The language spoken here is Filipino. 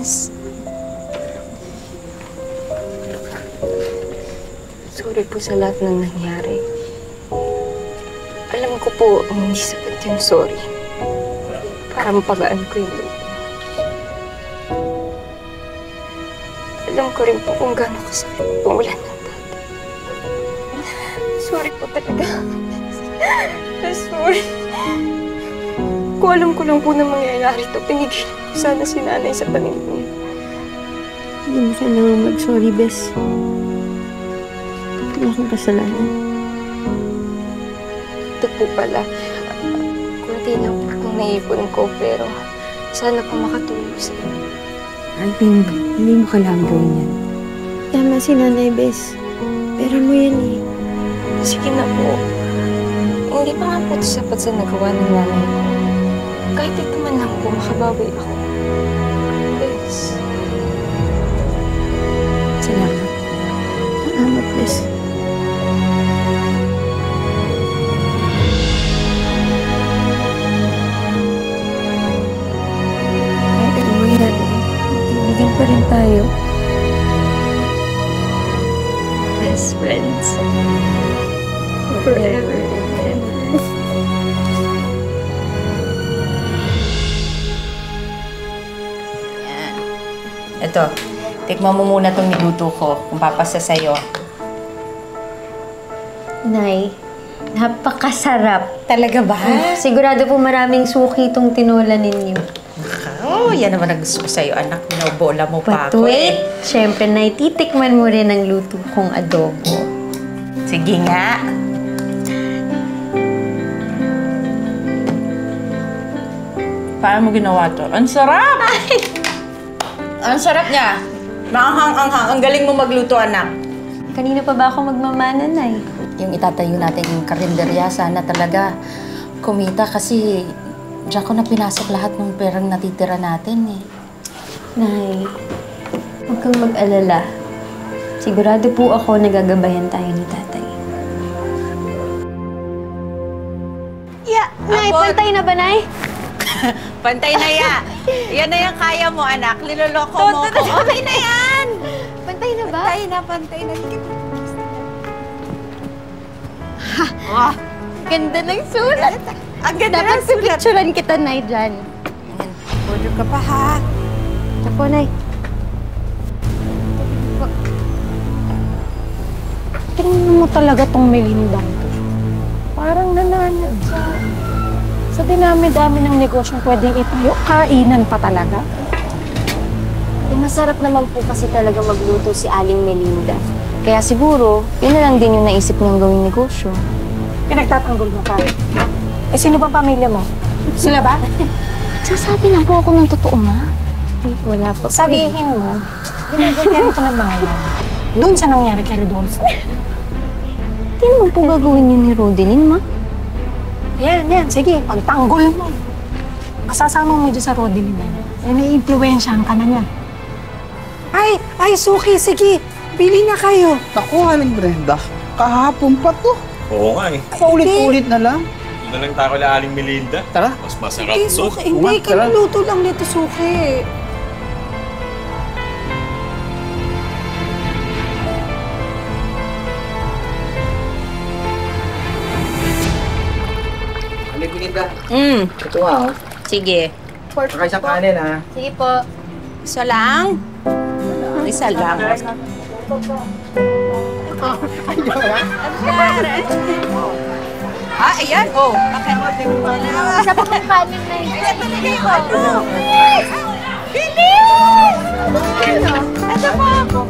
Bes. Sorry po sa lahat ng nangyari. Alam ko po, hindi sapat yung sorry. Para mapagaan ko yung loob. Alam ko rin po kung gaano kasakit mawalan ng tatay. Sorry po talaga. Sorry. Kung alam ko lang po na mangyayari ito, pinigil ko sana si nanay sa Panginoon. Hindi mo kailangan mag-sorry, Bes. Wala akong kasalanan. Ito po pala, kunti lang po kung naipon ko, pero sana po makatulong sa inyo. Alvin, hindi mo kailangan gawin yan. Tama si Nanay, Bes. Pero mo yan eh. Sige na po. Hindi pa nga po ito sapat sa nagawa ng nanay ko. Kahit ito man lang po, makabawi ako. Bes. Salamat. Salamat, Bes. Kahit ano mangyari, magkaibigan pa rin tayo. Best friends. Forever and ever. Yan. Ito, tikman mo muna itong niluto ko kung papasa sa'yo. Nay, napakasarap. Talaga ba? Sigurado po maraming suki itong tinola ninyo. Oh, yan naman ang gusto ko sa'yo, anak. Binobola mo pa But ako wait, syempre, Nay, titikman mo rin ang luto kong adobo. Sige nga. Paano mo ginawa to? Ang sarap! Ang sarap niya. Maanghang-anghang. Ang galing mo magluto, anak. Kanina pa ba ako magmamana, Nay? Yung itatayo natin yung karinderya, sana talaga kumita kasi diyan ko na pinasok lahat ng perang natitira natin eh. Nay, huwag kang mag-alala. Sigurado po ako na gagabayan tayo ni Tatay. Nay, Abot. pantay na ba, Nay? Pantay na ya. Yan na yung kaya mo, anak. Niloloko mo ko. Okay na yan! Pantay na ba? Pantay na. Ha! Ganda ng sulat. Ang ganda Dapat ng sulat. pipicturan kita, Nay, dyan. Order ka pa, ha? Ito po, Nay. Tingnan mo talaga tong Melindang to. Parang nananag sa dinami-dami ng negosyong pwedeng itayo, kainan pa talaga. Eh, masarap naman po kasi talaga magluto si Aling Melinda. Kaya siguro, yun na lang din yung naisip niyang gawing negosyo. Pinagtatanggol mo pa. Eh, sino bang pamilya mo? Sila ba? Sasabi lang po ako ng totoo, ma. Wala po. Sabihin mo, ginagawa ko ng bayan. Doon sa nangyari kay Rodolfo. Hindi naman po gagawin yun ni Rodeline, ma. Yan. Sige, pagtanggol mo. Kasasama mo dyan sa Rodeline na yan. Eh, nai-influensyahan ka na niya. Ay, Suki, sige. Bili na kayo. Naku, Aling Brenda. Kahapon pa to. Oo nga eh. Paulit-ulit na lang. Doon na lang tayo kay Aling Melinda. Tara. Mas masarap Hindi, to. Suki. Hindi, kaluluto lang nito, Suki. Aling Brenda. Ito nga, oh. Sige. Saka isang kanin, ha? Sige po. Isa lang? Isa lang. Ayan. Oh. Isa pa kong kanin, Nay. Ayan talaga yung ano. Bilis! Ito po.